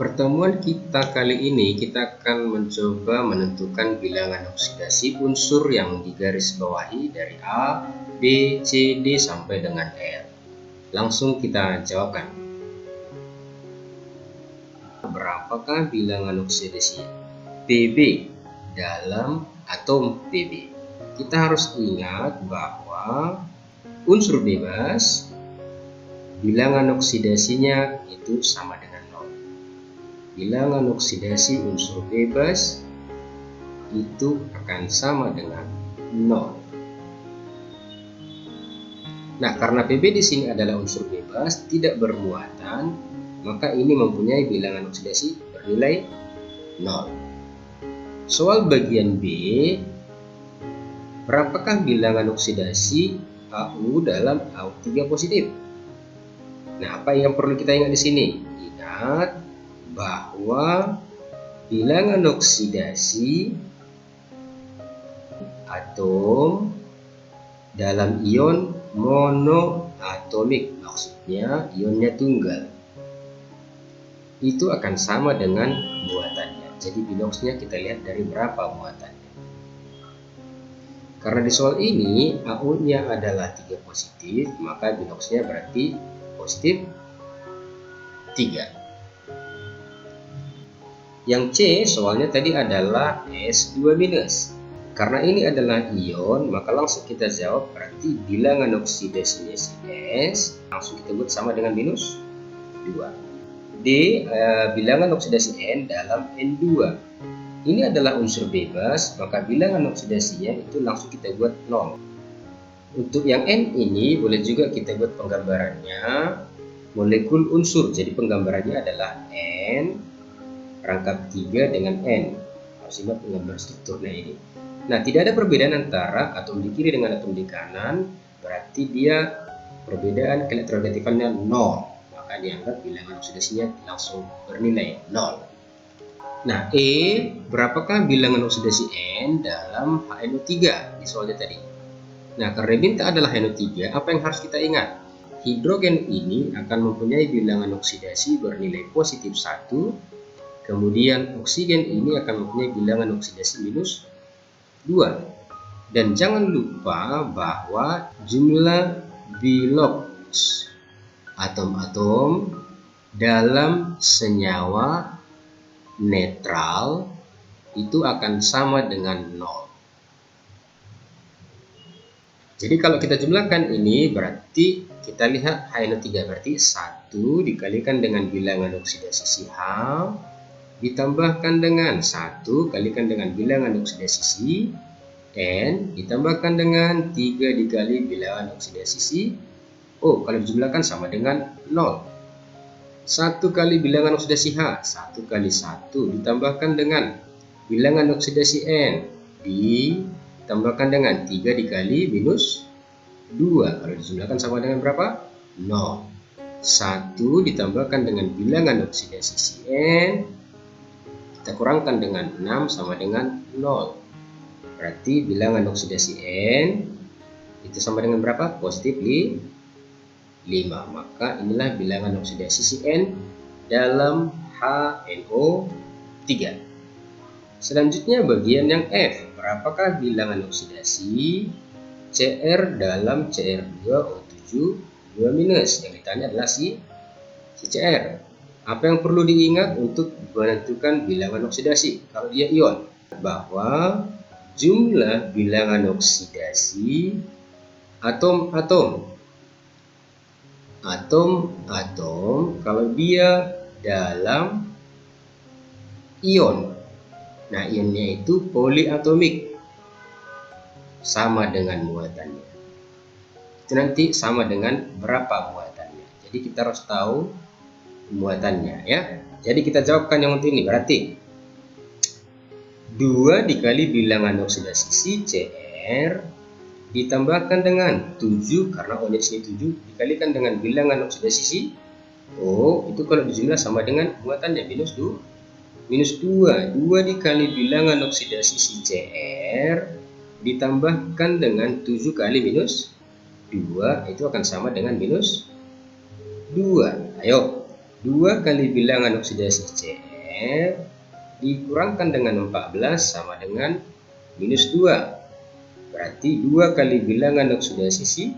Pertemuan kita kali ini kita akan mencoba menentukan bilangan oksidasi unsur yang digarisbawahi dari A, B, C, D sampai dengan R. Langsung kita jawabkan. Berapakah bilangan oksidasi Pb dalam atom Pb? Kita harus ingat bahwa unsur bebas bilangan oksidasinya itu sama dengan bilangan oksidasi unsur bebas itu akan sama dengan 0. Nah, karena Pb di sini adalah unsur bebas, tidak bermuatan, maka ini mempunyai bilangan oksidasi bernilai 0. Soal bagian B, berapakah bilangan oksidasi AU dalam AU3 positif? Nah, apa yang perlu kita ingat di sini? Ingat bahwa bilangan oksidasi atom dalam ion monoatomik, maksudnya ionnya tunggal, itu akan sama dengan muatannya. Jadi binoksnya kita lihat dari berapa muatannya. Karena di soal ini AU-nya adalah 3 positif, maka binoksnya berarti positif 3. Yang C soalnya tadi adalah S2-. Karena ini adalah ion, maka langsung kita jawab berarti bilangan oksidasinya si S langsung kita buat sama dengan minus 2. D, bilangan oksidasi N dalam N2. Ini adalah unsur bebas, maka bilangan oksidasinya itu langsung kita buat 0. Untuk yang N ini boleh juga kita buat penggambarannya molekul unsur. Jadi penggambarannya adalah N rangkap 3 dengan N. Harus ingat penggambar strukturnya ini. Nah, tidak ada perbedaan antara atom di kiri dengan atom di kanan, berarti dia perbedaan keelektronegatifan 0. Maka dianggap bilangan oksidasinya langsung bernilai 0. Nah, E, berapakah bilangan oksidasi N dalam HNO3 di soalnya tadi? Nah, karena bintang adalah HNO3, apa yang harus kita ingat? Hidrogen ini akan mempunyai bilangan oksidasi bernilai positif 1, kemudian oksigen ini akan mempunyai bilangan oksidasi minus 2. Dan jangan lupa bahwa jumlah biloks atom-atom dalam senyawa netral itu akan sama dengan 0. Jadi kalau kita jumlahkan ini berarti kita lihat HNO3 berarti 1 dikalikan dengan bilangan oksidasi si H ditambahkan dengan 1 kalikan dengan bilangan oksidasi si N ditambahkan dengan 3 dikali bilangan oksidasi si O. Kalau dijumlahkan sama dengan 0. 1 kali bilangan oksidasi H, 1 kali 1 ditambahkan dengan bilangan oksidasi N ditambahkan dengan 3 dikali minus 2. Kalau dijumlahkan sama dengan berapa? 0. 1 ditambahkan dengan bilangan oksidasi si N kita kurangkan dengan 6 sama dengan 0. Berarti bilangan oksidasi N itu sama dengan berapa? Positif 5. Maka inilah bilangan oksidasi si N dalam HNO3. Selanjutnya bagian yang F. Berapakah bilangan oksidasi Cr dalam Cr2O7 2- yang ditanya adalah si Cr. Apa yang perlu diingat untuk menentukan bilangan oksidasi kalau dia ion? Bahwa jumlah bilangan oksidasi atom-atom kalau dia dalam ion. Nah, ionnya itu poliatomik sama dengan muatannya. Itu nanti sama dengan berapa muatannya. Jadi kita harus tahu muatannya ya. Jadi kita jawabkan yang untuk ini berarti 2 dikali bilangan oksidasi si Cr ditambahkan dengan 7 karena O nya di sini 7 dikalikan dengan bilangan oksidasi si O itu kalau dijumlah sama dengan muatannya minus 2. 2 dikali bilangan oksidasi si Cr ditambahkan dengan 7 kali minus 2 itu akan sama dengan minus 2. Ayo 2 kali bilangan oksidasi Cr dikurangkan dengan 14 sama dengan minus 2. Berarti 2 kali bilangan oksidasi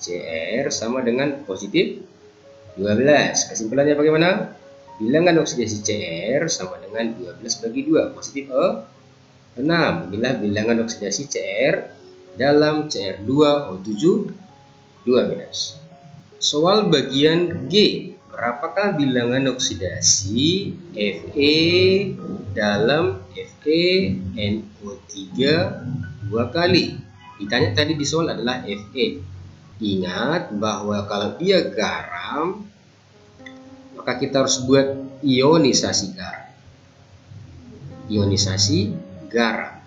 Cr sama dengan positif 12. Kesimpulannya bagaimana? Bilangan oksidasi Cr sama dengan 12 bagi 2, positif 6. Inilah bilangan oksidasi Cr dalam Cr2O7 2-. Soal bagian G. Berapakah bilangan oksidasi Fe dalam FeNO3 2 kali? Ditanya tadi di soal adalah Fe. Ingat bahwa kalau dia garam, maka kita harus buat ionisasi garam. Ionisasi garam.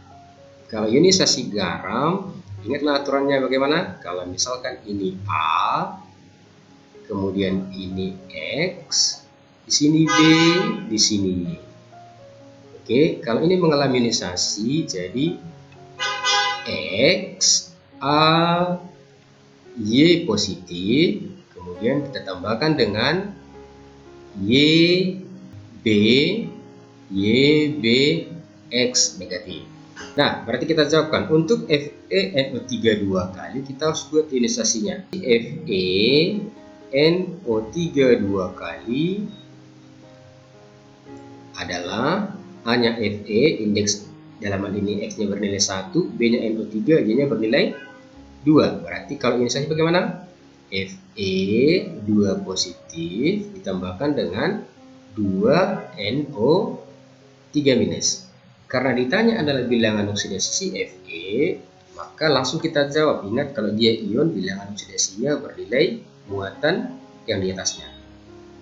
Kalau ionisasi garam, ingatlah aturannya bagaimana? Kalau misalkan ini A, kemudian ini X, di sini B, di sini Y. Oke, kalau ini mengalami ionisasi, jadi X, A, Y positif, kemudian kita tambahkan dengan Y, B, X negatif. Nah, berarti kita jawabkan untuk FeNO3 2 kali, kita harus buat ionisasinya. FeNO3 2 kali adalah hanya Fe, indeks dalam hal ini X-nya bernilai 1, B-nya NO3, Y-nya bernilai 2. Berarti kalau ionisasi bagaimana? Fe 2 positif ditambahkan dengan 2NO3 minus. Karena ditanya adalah bilangan oksidasi Fe, maka langsung kita jawab. Ingat kalau dia ion, bilangan oksidasinya bernilai muatan yang di atasnya.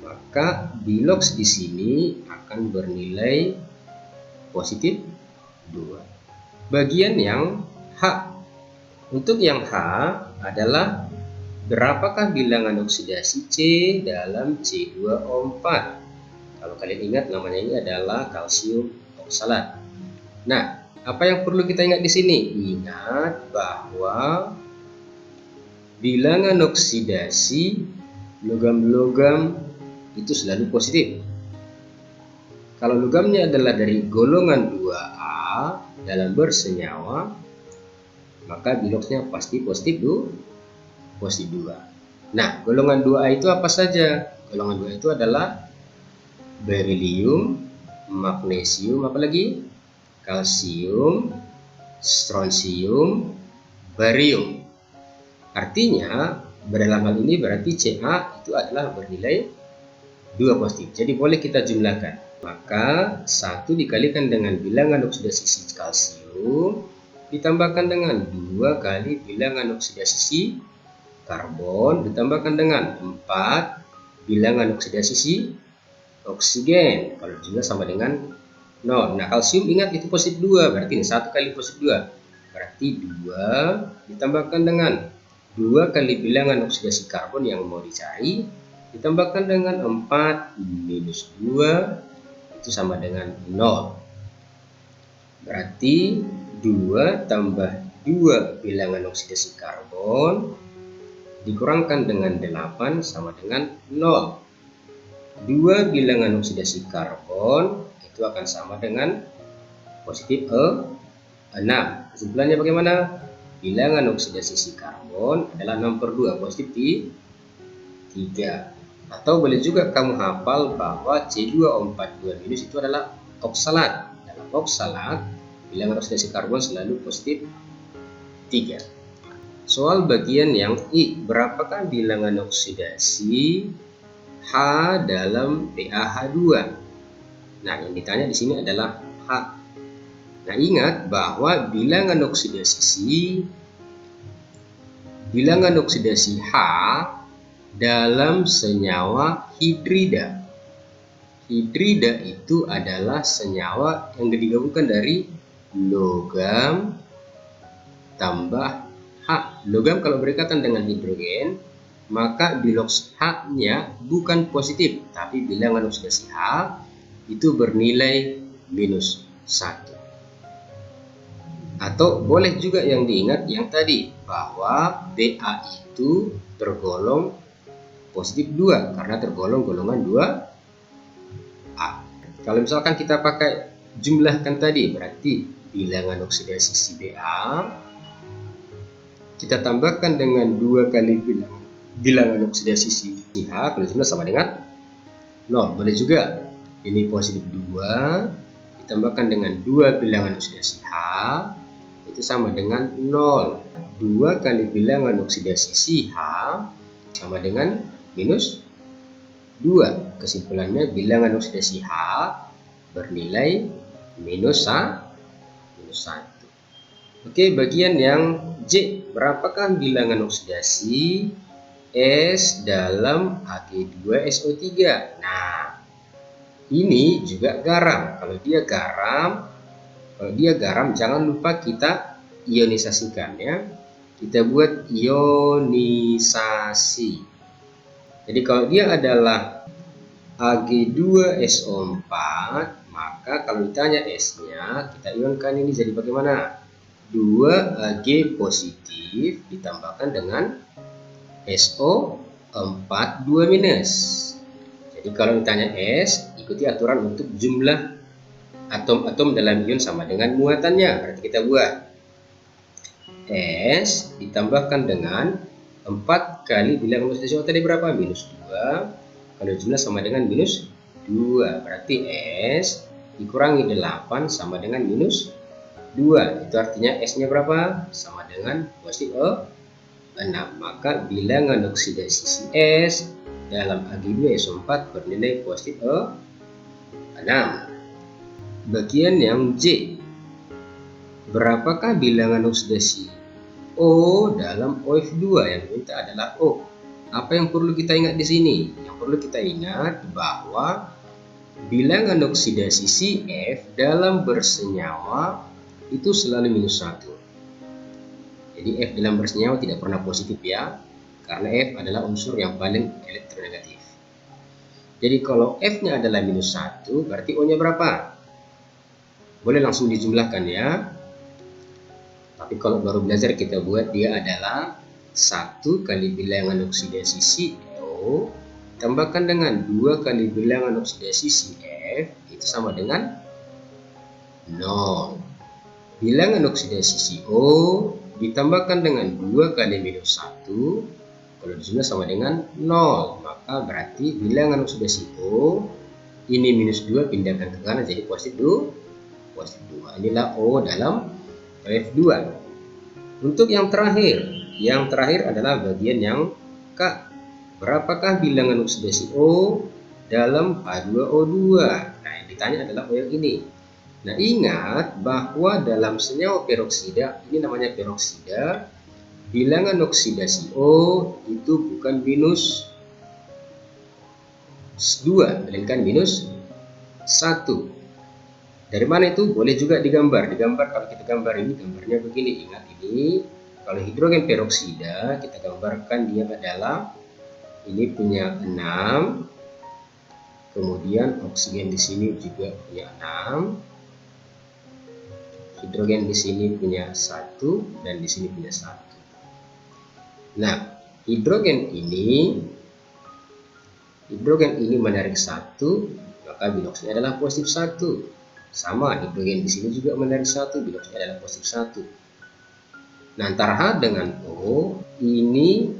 Maka bilox di sini akan bernilai positif 2. Bagian yang H. Untuk yang H adalah berapakah bilangan oksidasi C dalam C2O4? Kalau kalian ingat, namanya ini adalah kalsium oksalat. Nah, apa yang perlu kita ingat di sini? Ingat bahwa bilangan oksidasi logam-logam itu selalu positif. Kalau logamnya adalah dari golongan 2A dalam bersenyawa, maka biloxnya pasti positif 2. Nah, golongan 2A itu apa saja? Golongan 2A itu adalah berilium, magnesium, apalagi kalsium, strontium, barium. Artinya, dalam hal ini berarti Ca itu adalah bernilai 2 positif. Jadi boleh kita jumlahkan. Maka 1 dikalikan dengan bilangan oksidasi kalsium ditambahkan dengan 2 kali bilangan oksidasi karbon ditambahkan dengan 4 bilangan oksidasi oksigen. Kalau jumlah sama dengan 0. Nah, kalsium ingat itu positif 2, berarti ini 1 kali positif 2. Berarti 2 ditambahkan dengan 2 kali bilangan oksidasi karbon yang mau dicari ditambahkan dengan 4 minus 2 itu sama dengan 0. Berarti 2 tambah 2 bilangan oksidasi karbon dikurangkan dengan 8 sama dengan 0. 2 bilangan oksidasi karbon itu akan sama dengan positif 6. Kesimpulannya bagaimana? Bilangan oksidasi karbon adalah 6/2, positif 3. Atau boleh juga kamu hafal bahwa C2O4 2- itu adalah oksalat. Dalam oksalat, bilangan oksidasi karbon selalu positif 3. Soal bagian yang I. Berapakah bilangan oksidasi H dalam PaH2? Nah, yang ditanya di sini adalah H. Nah, ingat bahwa bilangan oksidasi H dalam senyawa hidrida. Hidrida itu adalah senyawa yang digabungkan dari logam tambah H. Logam kalau berikatan dengan hidrogen, maka bilox H-nya bukan positif, tapi bilangan oksidasi H itu bernilai minus 1. Atau boleh juga yang diingat yang tadi, bahwa Ba itu tergolong positif 2 karena tergolong golongan Kalau misalkan kita pakai jumlahkan tadi, berarti bilangan oksidasi CBA kita tambahkan dengan 2 kali bilangan oksidasi CH, kalau jumlah sama dengan 0. Boleh juga ini positif 2 ditambahkan dengan 2 bilangan oksidasi H, itu sama dengan 0. 2 kali bilangan oksidasi CH sama dengan minus 2. Kesimpulannya bilangan oksidasi H bernilai minus 1. Oke, bagian yang J. Berapakah bilangan oksidasi S dalam Ag2SO3? Nah, ini juga garam. Kalau dia garam, jangan lupa kita ionisasikan ya. Kita buat ionisasi. Jadi kalau dia adalah Ag2SO4, maka kalau ditanya S-nya, kita ionkan ini jadi bagaimana? 2 Ag positif ditambahkan dengan SO4 2 minus. Jadi kalau ditanya S, ikuti aturan untuk jumlah atom-atom dalam ion sama dengan muatannya. Berarti kita buat S ditambahkan dengan 4 kali bilangan oksidasi tadi berapa? Minus 2. Kalau jumlah sama dengan minus 2. Berarti S dikurangi 8 sama dengan minus 2. Itu artinya S-nya berapa? Sama dengan positif 6. Maka bilangan oksidasi S dalam Ag2SO4 bernilai positif 6. Bagian yang J. Berapakah bilangan oksidasi O dalam OF2? Yang diminta adalah O. Apa yang perlu kita ingat di sini? Yang perlu kita ingat bahwa bilangan oksidasi CF dalam bersenyawa itu selalu minus 1. Jadi F dalam bersenyawa tidak pernah positif ya, karena F adalah unsur yang paling elektronegatif. Jadi kalau F-nya adalah minus 1, berarti O-nya berapa? Boleh langsung dijumlahkan ya. Tapi kalau baru belajar kita buat dia adalah 1 kali bilangan oksidasi CO tambahkan dengan 2 kali bilangan oksidasi CF, itu sama dengan 0. Bilangan oksidasi CO ditambahkan dengan 2 kali minus 1, kalau dijumlah sama dengan 0. Maka berarti bilangan oksidasi O ini minus 2 pindahkan ke kanan jadi positif 2. Inilah O dalam OF2. Untuk yang terakhir adalah bagian yang K. Berapakah bilangan oksidasi O dalam H2O2? Nah, yang ditanya adalah O yang ini. Nah, ingat bahwa dalam senyawa peroksida, ini namanya peroksida, bilangan oksidasi O itu bukan minus 2, melainkan minus 1. Dari mana itu? Boleh juga digambar. Kalau kita gambar ini, gambarnya begini. Ingat ini, kalau hidrogen peroksida, kita gambarkan dia adalah, ini punya 6, kemudian oksigen di sini juga punya 6, hidrogen di sini punya 1, dan di sini punya 1. Nah, hidrogen ini menarik 1, maka biloxnya adalah positif 1. Sama, hidrogen di sini juga menarik 1, biloxnya adalah positif 1. Nah, antara H dengan O, ini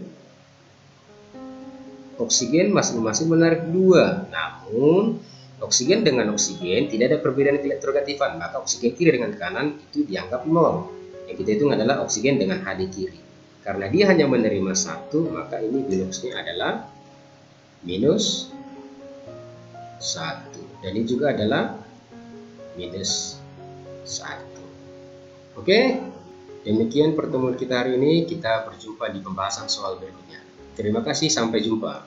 oksigen masing-masing menarik 2. Namun, oksigen dengan oksigen tidak ada perbedaan keelektronegatifan, maka oksigen kiri dengan kanan itu dianggap 0. Yang kita hitung adalah oksigen dengan H di kiri. Karena dia hanya menerima 1, maka ini biloxnya adalah minus 1. Dan ini juga adalah minus 1. Oke, demikian pertemuan kita hari ini. Kita berjumpa di pembahasan soal berikutnya. Terima kasih, sampai jumpa.